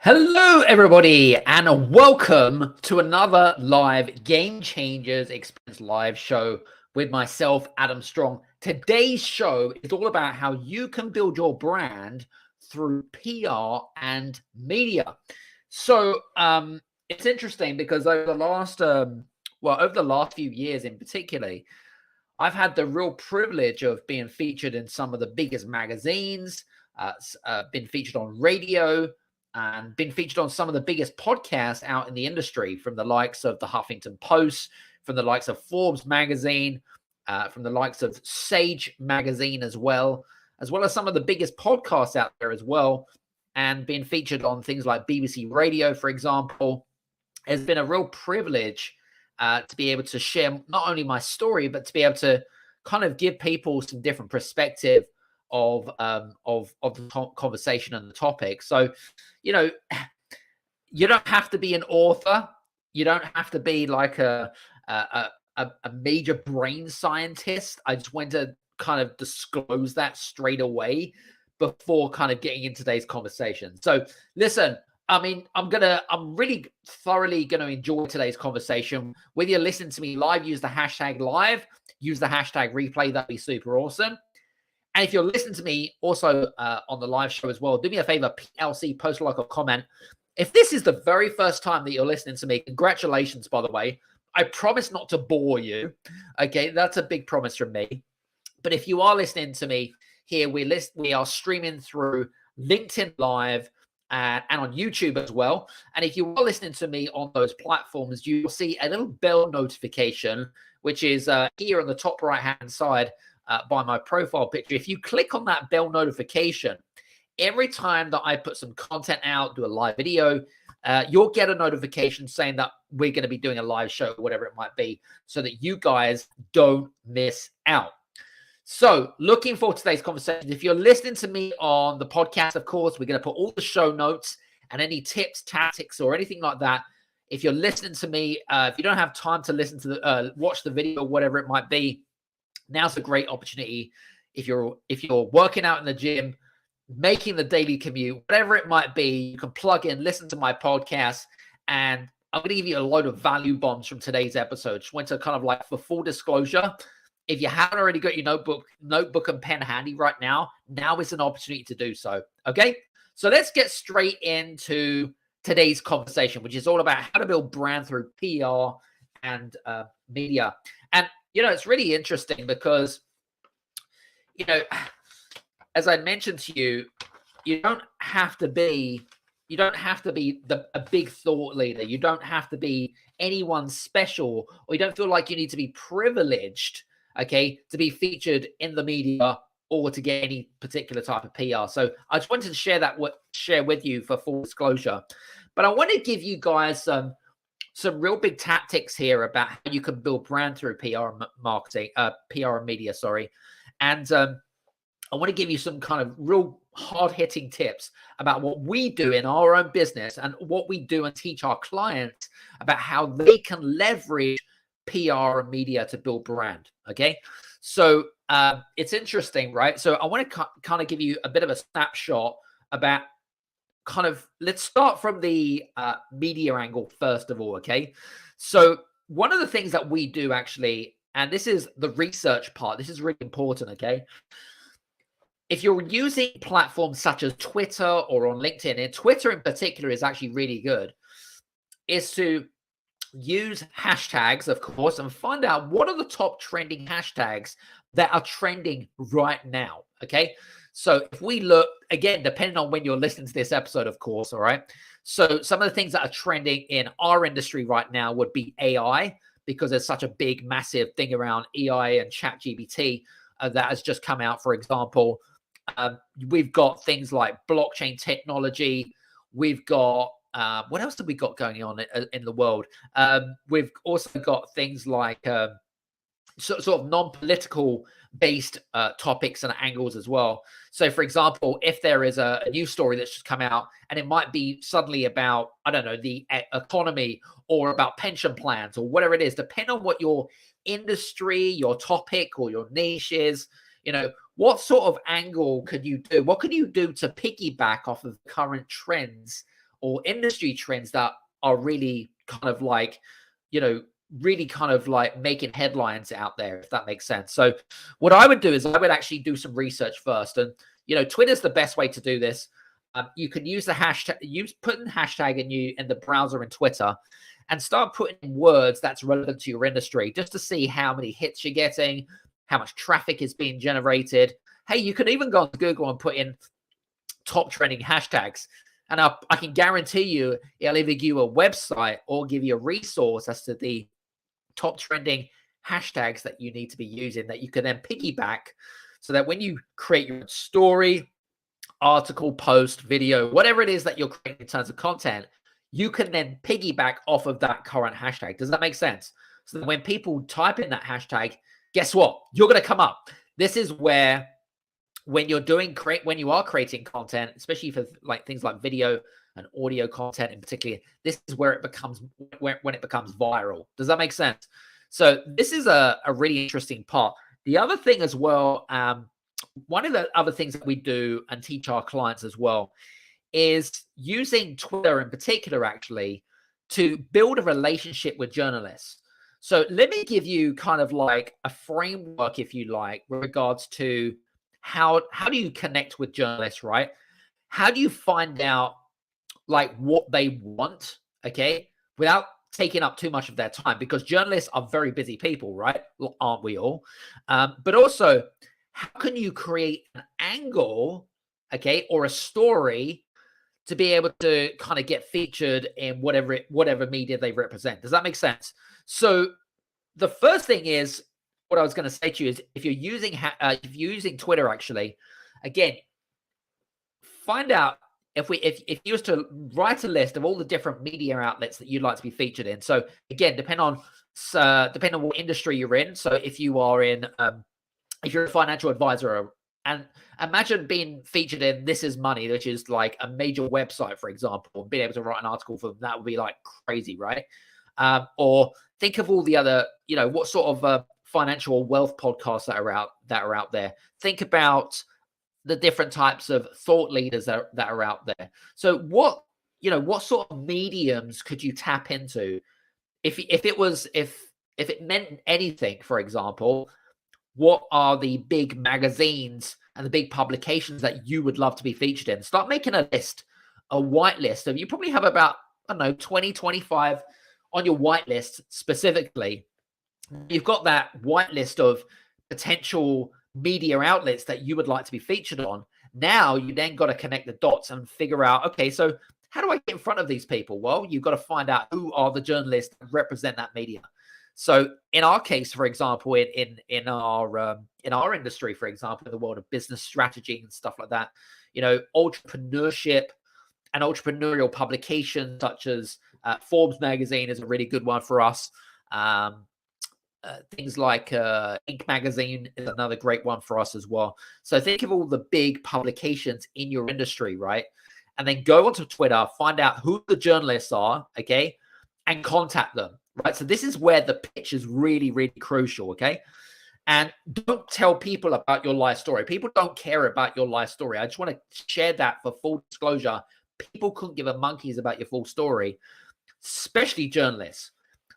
Hello, everybody, and welcome to another live Game Changers Experience live show with myself, Adam Strong. Today's show is all about how you can build your brand through PR and media. So it's interesting because over the last few years in particular, I've had the real privilege of being featured in some of the biggest magazines, been featured on radio, and been featured on some of the biggest podcasts out in the industry, from the likes of the Huffington Post, from the likes of Forbes magazine, from the likes of Sage magazine as well as some of the biggest podcasts out there as well, and being featured on things like BBC Radio, for example. It's been a real privilege to be able to share not only my story, but to be able to kind of give people some different perspective of the conversation and the topic. So, you know, you don't have to be an author. You don't have to be like a major brain scientist. I just want to kind of disclose that straight away before kind of getting into today's conversation. So, listen. I mean, I'm really thoroughly going to enjoy today's conversation. Whether you listen to me live, use the hashtag live, use the hashtag replay. That'd be super awesome. And if you're listening to me also on the live show as well, do me a favor, PLC, post like or comment. If this is the very first time that you're listening to me, congratulations, by the way. I promise not to bore you. Okay, that's a big promise from me. But if you are listening to me here, we are streaming through LinkedIn Live, and on YouTube as well. And if you are listening to me on those platforms, you will see a little bell notification, which is here on the top right-hand side by my profile picture. If you click on that bell notification, every time that I put some content out, do a live video, you'll get a notification saying that we're going to be doing a live show, whatever it might be, so that you guys don't miss out. So, looking forward to today's conversation. If you're listening to me on the podcast, of course, we're going to put all the show notes and any tips, tactics, or anything like that. If you're listening to me, if you don't have time to listen to watch the video, whatever it might be, now's a great opportunity. If you're working out in the gym, making the daily commute, whatever it might be, you can plug in, listen to my podcast, and I'm going to give you a load of value bombs from today's episode. Just went to kind of like, for full disclosure, if you haven't already got your notebook and pen handy right now is an opportunity to do so. Okay, so let's get straight into today's conversation, which is all about how to build brand through PR and media. And it's really interesting because as I mentioned to you, you don't have to be a big thought leader. You don't have to be anyone special, or you don't feel like you need to be privileged, okay, to be featured in the media or to get any particular type of PR. So I just wanted to share with you for full disclosure. But I want to give you guys some real big tactics here about how you can build brand through PR and media, sorry. And I want to give you some kind of real hard-hitting tips about what we do in our own business and what we do and teach our clients about how they can leverage PR and media to build brand. Okay, so it's interesting, right? So I want to kind of give you a bit of a snapshot about let's start from the media angle first of all. Okay, so one of the things that we do actually, and this is the research part, this is really important. Okay, if you're using platforms such as Twitter or on LinkedIn, and Twitter in particular is actually really good, is to use hashtags, of course, and find out what are the top trending hashtags that are trending right now. Okay, so if we look, again, depending on when you're listening to this episode, of course, all right, so some of the things that are trending in our industry right now would be AI, because there's such a big, massive thing around AI and ChatGPT that has just come out. For example, we've got things like blockchain technology. We've got what else have we got going on in the world? We've also got things like sort of non-political based topics and angles as well. So, for example, if there is a news story that's just come out and it might be suddenly about, I don't know, the economy or about pension plans or whatever it is, depending on what your industry, your topic, or your niche is, what sort of angle could you do? What can you do to piggyback off of current trends or industry trends that are really kind of like, really kind of like making headlines out there, if that makes sense. So what I would do is I would actually do some research first. And, Twitter's the best way to do this. You can use the hashtag, put in hashtag in the browser in Twitter and start putting in words that's relevant to your industry just to see how many hits you're getting, how much traffic is being generated. Hey, you can even go on Google and put in top trending hashtags. And I can guarantee you it'll either give you a website or give you a resource as to the top trending hashtags that you need to be using that you can then piggyback, so that when you create your story, article, post, video, whatever it is that you're creating in terms of content, you can then piggyback off of that current hashtag. Does that make sense? So that when people type in that hashtag, guess what? You're going to come up. This is where when you are creating content, especially for like things like video and audio content in particular, this is where it becomes when it becomes viral. Does that make sense? So this is a really interesting part. The other thing as well, one of the other things that we do and teach our clients as well is using Twitter in particular, actually, to build a relationship with journalists. So let me give you kind of like a framework, if you like, with regards to how do you connect with journalists, right? How do you find out like what they want, okay, without taking up too much of their time? Because journalists are very busy people, right? Well, aren't we all? But also, how can you create an angle, okay, or a story to be able to kind of get featured in whatever media they represent? Does that make sense? So the first thing is, what I was going to say to you is, if you're using Twitter, actually, again, find out if you was to write a list of all the different media outlets that you'd like to be featured in. So again, depending on what industry you're in. So if you are in, if you're a financial advisor, and imagine being featured in This Is Money, which is like a major website, for example, and being able to write an article for them, that would be like crazy, right? Or think of all the other, what sort of financial or wealth podcasts that are out there. Think about the different types of thought leaders that are out there. So what sort of mediums could you tap into if it meant anything? For example, what are the big magazines and the big publications that you would love to be featured in? Start making a list, a white list. And you probably have about, 20, 25 on your white list specifically. You've got that white list of potential media outlets that you would like to be featured on. Now you then got to connect the dots and figure out, okay, so how do I get in front of these people? Well, you've got to find out who are the journalists that represent that media. So in our case, for example, in our industry, for example, in the world of business strategy and stuff like that, entrepreneurship and entrepreneurial publications such as Forbes magazine is a really good one for us. Things like Inc. magazine is another great one for us as well. So think of all the big publications in your industry, right? And then go onto Twitter, find out who the journalists are, okay, and contact them, right? So this is where the pitch is really, really crucial, okay? And don't tell people about your life story. People don't care about your life story. I just want to share that for full disclosure. People couldn't give a monkeys about your full story, especially journalists.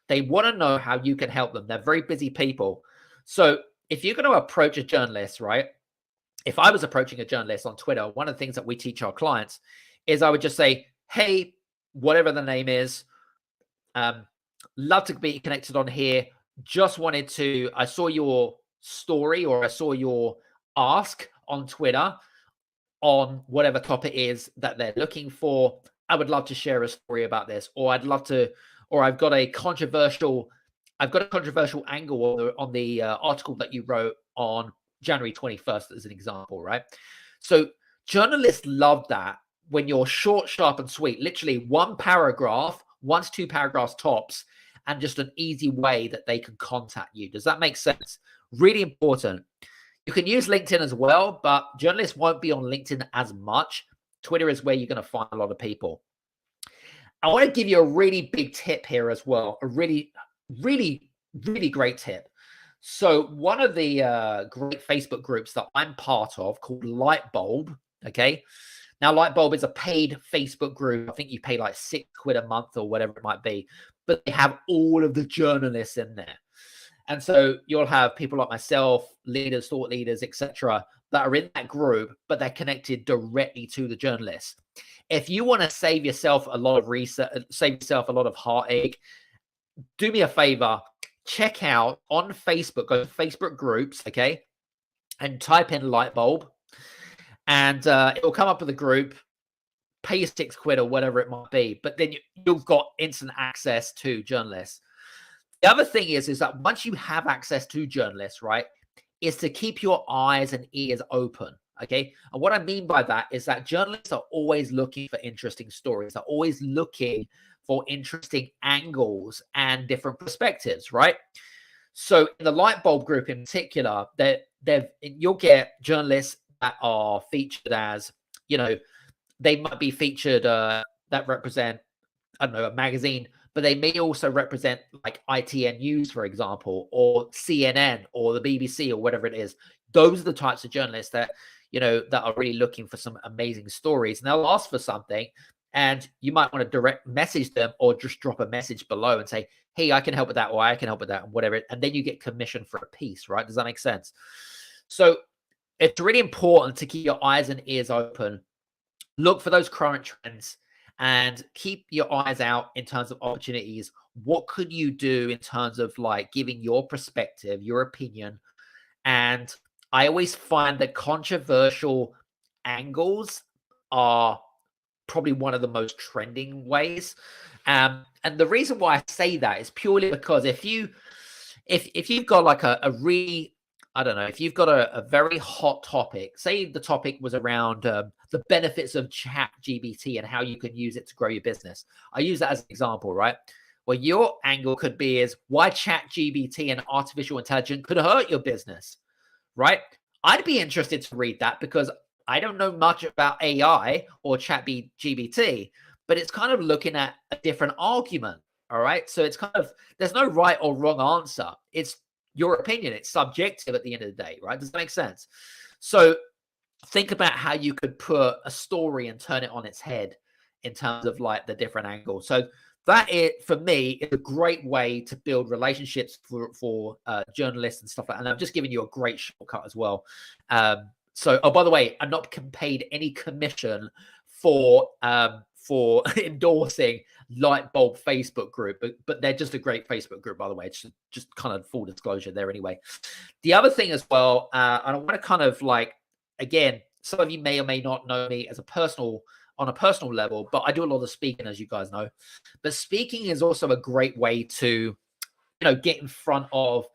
They want to know how you can help them. They're very busy people. So if you're going to approach a journalist, right? If I was approaching a journalist on Twitter, one of the things that we teach our clients is I would just say, hey, whatever the name is, love to be connected on here. Just wanted to, I saw your story or I saw your ask on Twitter on whatever topic is that they're looking for. I would love to share a story about this, or I've got a controversial angle on the article that you wrote on January 21st as an example, right? So journalists love that when you're short, sharp, and sweet, literally one paragraph, 1 to 2 paragraphs tops, and just an easy way that they can contact you. Does that make sense? Really important. You can use LinkedIn as well, but journalists won't be on LinkedIn as much. Twitter is where you're going to find a lot of people. I want to give you a really big tip here as well. A really, really, really great tip. So one of the great Facebook groups that I'm part of called Lightbulb, okay? Now, Lightbulb is a paid Facebook group. I think you pay like £6 a month or whatever it might be, but they have all of the journalists in there. And so you'll have people like myself, leaders, thought leaders, etc., that are in that group, but they're connected directly to the journalists. If you want to save yourself a lot of research, save yourself a lot of heartache, do me a favor, check out on Facebook, go to Facebook groups, okay, and type in Lightbulb, and it will come up with a group. Pay your £6 or whatever it might be, but then you've got instant access to journalists. The other thing is that once you have access to journalists, right, is to keep your eyes and ears open, okay? And what I mean by that is that journalists are always looking for interesting stories. They're always looking for interesting angles and different perspectives, right? So in the Lightbulb group in particular, you'll get journalists that are featured as, you know, they might be featured that represent, I don't know, a magazine, but they may also represent like ITN News, for example, or CNN or the BBC or whatever it is. Those are the types of journalists that, you know, that are really looking for some amazing stories. And they'll ask for something, and you might want to direct message them or just drop a message below and say, hey, I can help with that, or I can help with that, and whatever. And then you get commission for a piece, right? Does that make sense? So it's really important to keep your eyes and ears open. Look for those current trends and keep your eyes out in terms of opportunities. What could you do in terms of like giving your perspective, your opinion? And I always find that controversial angles are probably one of the most trending ways. And the reason why I say that is purely because if you've got like a really, I don't know, if you've got a very hot topic, say the topic was around the benefits of ChatGPT and how you can use it to grow your business. I use that as an example, right? Well, your angle could be is why ChatGPT and artificial intelligence could hurt your business, right? I'd be interested to read that because I don't know much about AI or ChatGPT, but it's kind of looking at a different argument, all right? So it's kind of, there's no right or wrong answer. It's your opinion. It's subjective at the end of the day, right? Does that make sense? So think about how you could put a story and turn it on its head in terms of like the different angles. So that is, for me, is a great way to build relationships for journalists and stuff like that. And I'm just giving you a great shortcut as well. So, oh, by the way, I'm not paid any commission for endorsing Lightbulb Facebook group, but they're just a great Facebook group, by the way. It's just kind of full disclosure there anyway. The other thing as well, and I want to kind of like, again, some of you may or may not know me as on a personal level, but I do a lot of speaking, as you guys know. But speaking is also a great way to, you know, get in front of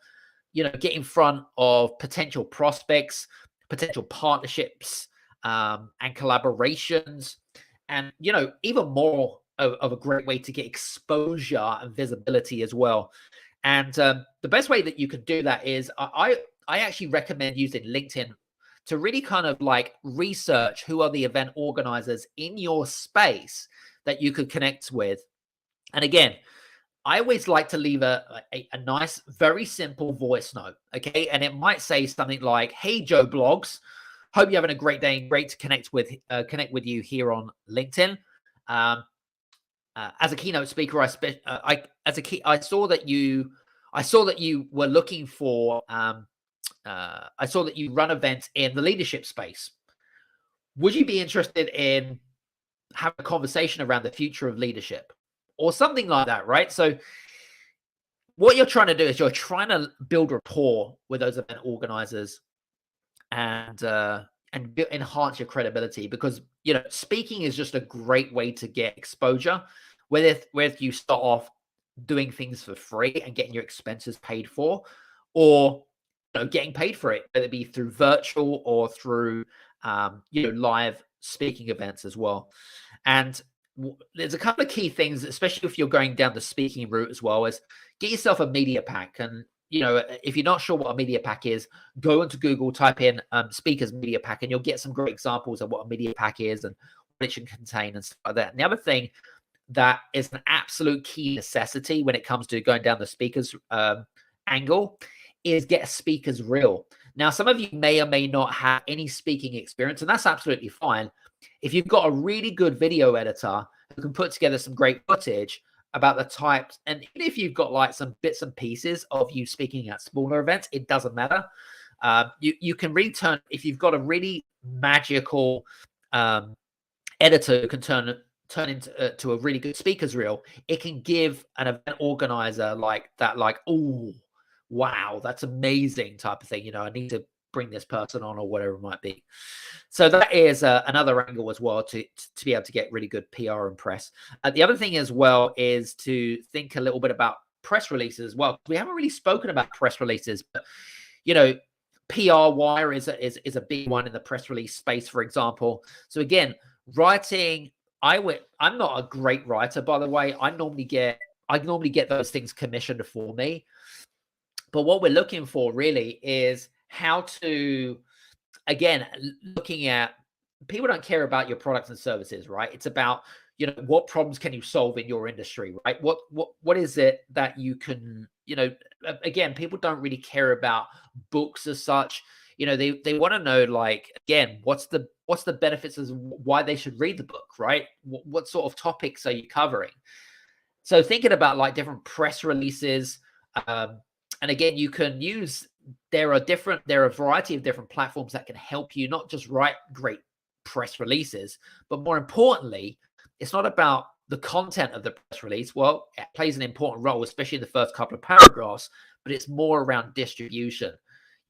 potential prospects, potential partnerships, and collaborations. And, you know, even more of a great way to get exposure and visibility as well. And the best way that you can do that is I actually recommend using LinkedIn to really kind of like research who are the event organizers in your space that you could connect with. And again, I always like to leave a nice, very simple voice note, okay? And it might say something like, hey, Joe Blogs, hope you're having a great day and great to connect with you here on LinkedIn. As a keynote speaker, I saw that you were looking for, I saw that you run events in the leadership space. Would you be interested in having a conversation around the future of leadership or something like that, right? So what you're trying to do is you're trying to build rapport with those event organizers and enhance your credibility, because, you know, speaking is just a great way to get exposure, whether you start off doing things for free and getting your expenses paid for, or, you know, getting paid for it, whether it be through virtual or through live speaking events as well. And there's a couple of key things, especially if you're going down the speaking route as well, is get yourself a media pack. And, you know, if you're not sure what a media pack is, go into Google, type in speakers media pack, and you'll get some great examples of what a media pack is and what it should contain and stuff like that. And the other thing that is an absolute key necessity when it comes to going down the speakers angle is get a speaker's reel. Now, some of you may or may not have any speaking experience, and that's absolutely fine. if you've got a really good video editor who can put together some great footage about the types, and even if you've got like some bits and pieces of you speaking at smaller events, it doesn't matter. You can really turn, if you've got a really magical editor who can turn into to a really good speaker's reel, it can give an event organizer like that, like, oh, wow, that's amazing type of thing. You know, I need to bring this person on or whatever it might be. So that is another angle as well to be able to get really good PR and press. The other thing as well is to think a little bit about press releases as well. We haven't really spoken about press releases, but you know, PR wire is a big one in the press release space, for example. So again, writing, I'm not a great writer, by the way. I normally get those things commissioned for me. But what we're looking for really is how to, again, looking at, people don't care about your products and services, right? It's about, you know, what problems can you solve in your industry, right? What is it that you can, you know, again, people don't really care about books as such. You know, they want to know, like, again, what's the benefits of why they should read the book, right? What sort of topics are you covering? So thinking about like different press releases, and again, you can use, there are a variety of different platforms that can help you not just write great press releases, but more importantly, it's not about the content of the press release. Well, it plays an important role, especially in the first couple of paragraphs, but it's more around distribution.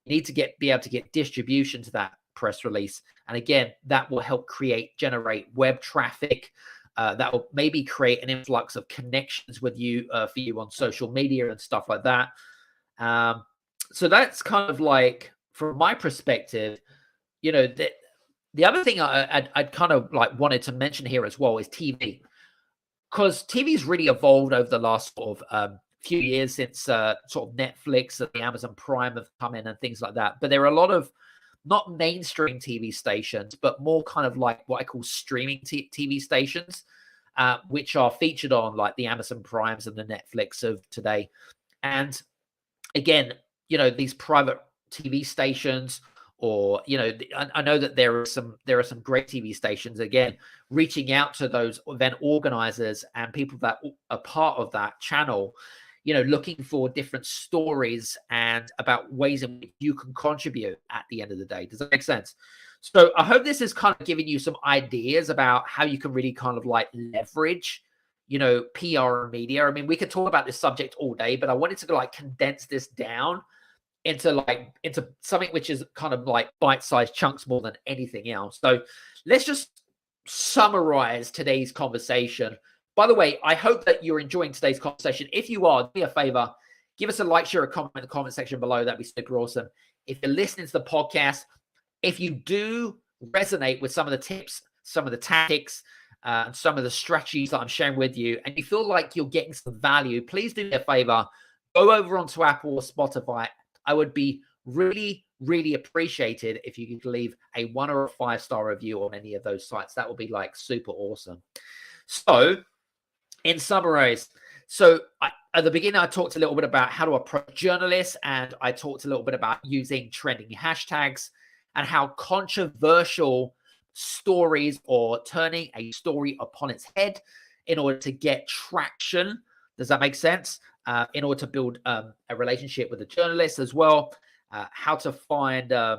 You need to be able to get distribution to that press release. And again, that will help generate web traffic. That will maybe create an influx of connections with you for you on social media and stuff like that. So that's kind of like, from my perspective, you know, the other thing I'd kind of like wanted to mention here as well is TV, because TV's really evolved over the last sort of few years since sort of Netflix and the Amazon Prime have come in and things like that. But there are a lot of not mainstream TV stations, but more kind of like what I call streaming TV stations, which are featured on like the Amazon Primes and the Netflix of today. And again, you know, these private TV stations, or, you know, I know that there are some great TV stations, again, reaching out to those event organizers and people that are part of that channel, you know, looking for different stories and about ways in which you can contribute at the end of the day. Does that make sense? So I hope this is kind of giving you some ideas about how you can really kind of like leverage, you know, PR and media. I mean, we could talk about this subject all day, but I wanted to like condense this down into something which is kind of like bite-sized chunks more than anything else. So let's just summarize today's conversation. By the way, I hope that you're enjoying today's conversation. If you are, do me a favor, give us a like, share, a comment in the comment section below. That'd be super awesome. If you're listening to the podcast, if you do resonate with some of the tips, some of the tactics, and some of the strategies that I'm sharing with you, and you feel like you're getting some value, please do me a favor, go over onto Apple or Spotify. I would be really, really appreciated if you could leave a 1 or a 5-star review on any of those sites. That would be like super awesome. So in summary, at the beginning, I talked a little bit about how to approach journalists, and I talked a little bit about using trending hashtags and how controversial stories, or turning a story upon its head in order to get traction. Does that make sense? In order to build a relationship with the journalist as well. How to find, what I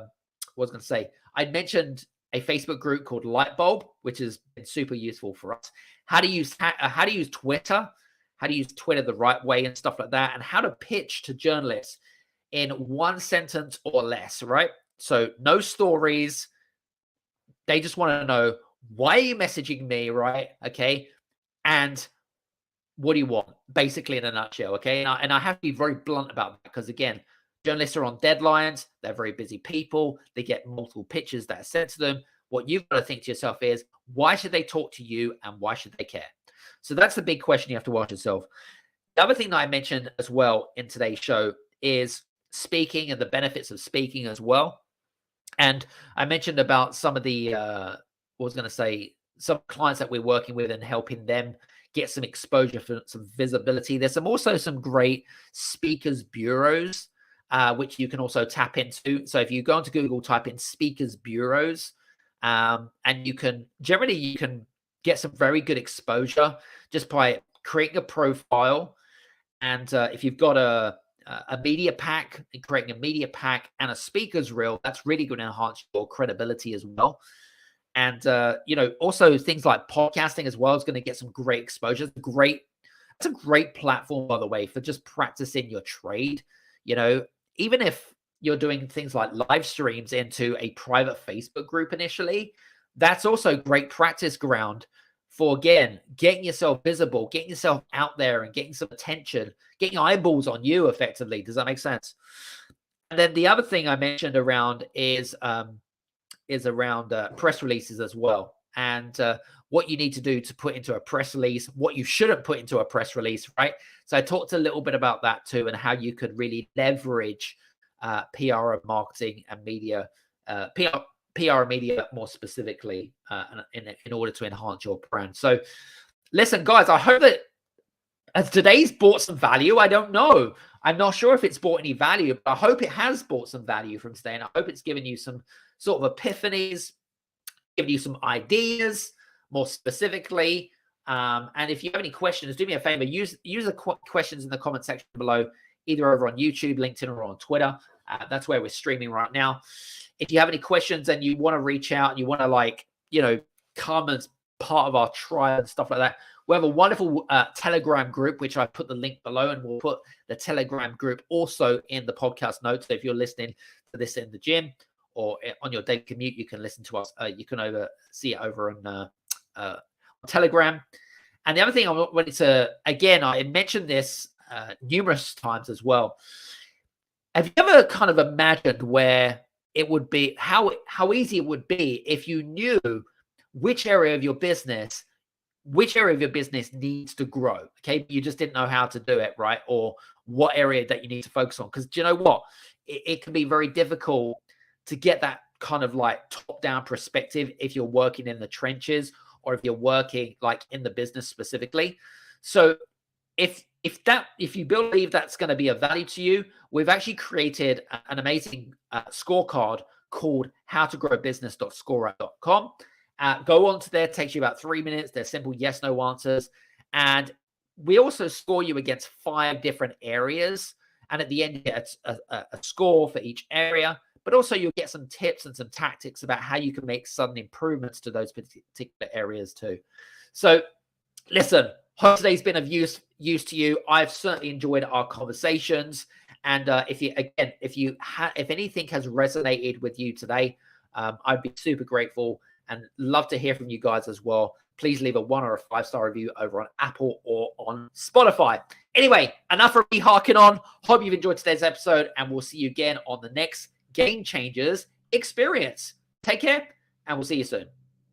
was going to say, I mentioned a Facebook group called Lightbulb, which has been super useful for us. How to use Twitter, how to use Twitter the right way and stuff like that, and how to pitch to journalists in 1 sentence or less, right? So no stories. They just want to know, why are you messaging me, right? Okay. And what do you want, basically, in a nutshell? Okay. And I have to be very blunt about that, because again, journalists are on deadlines. They're very busy people. They get multiple pitches that are sent to them. What you've got to think to yourself is, why should they talk to you and why should they care? So that's the big question you have to ask yourself. The other thing that I mentioned as well in today's show is speaking and the benefits of speaking as well. And I mentioned about some of the, some clients that we're working with and helping them get some exposure for some visibility. There's also some great speakers bureaus, which you can also tap into. So if you go into Google, type in speakers bureaus, And you can get some very good exposure just by creating a profile. And if you've got a media pack, creating a media pack and a speaker's reel, that's really going to enhance your credibility as well. And also things like podcasting as well is going to get some great exposure. It's a great platform, by the way, for just practicing your trade. Even if you're doing things like live streams into a private Facebook group initially, that's also great practice ground for, again, getting yourself visible, getting yourself out there and getting some attention, getting eyeballs on you effectively. Does that make sense? And then the other thing I mentioned around is around press releases as well. And what you need to do to put into a press release, what you shouldn't put into a press release, right? So I talked a little bit about that too, and how you could really leverage PR and marketing and media, PR and media more specifically in order to enhance your brand. So listen, guys, I hope that as today's brought some value. I don't know. I'm not sure if it's brought any value, but I hope it has brought some value from today. And I hope it's given you some sort of epiphanies, given you some ideas more specifically. And if you have any questions, do me a favor, use the questions in the comment section below, either over on YouTube, LinkedIn, or on Twitter. That's where we're streaming right now. If you have any questions and you want to reach out and you want to come as part of our trial and stuff like that, we have a wonderful Telegram group, which I put the link below, and we'll put the Telegram group also in the podcast notes. So if you're listening to this in the gym or on your daily commute, you can listen to us. You can see it over on Telegram. And the other thing I wanted to, again, I mentioned this numerous times as well. Have you ever kind of imagined where it would be, how easy it would be if you knew which area of your business needs to grow? Okay, but you just didn't know how to do it, right? Or what area that you need to focus on? Because do you know what? It can be very difficult to get that kind of like top-down perspective if you're working in the trenches or if you're working like in the business specifically. So if you believe that's going to be of value to you, we've actually created an amazing scorecard called howtogrowbusiness.scoreapp.com. Go on to there, takes you about 3 minutes. They're simple yes, no answers. And we also score you against 5 different areas. And at the end, you get a score for each area. But also you'll get some tips and some tactics about how you can make sudden improvements to those particular areas too. So listen, hope today's been of use to you. I've certainly enjoyed our conversations. And if anything has resonated with you today, I'd be super grateful and love to hear from you guys as well. Please leave a 1 or a 5-star review over on Apple or on Spotify. Anyway, enough of me harking on. Hope you've enjoyed today's episode, and we'll see you again on the next Game Changers experience. Take care, and we'll see you soon.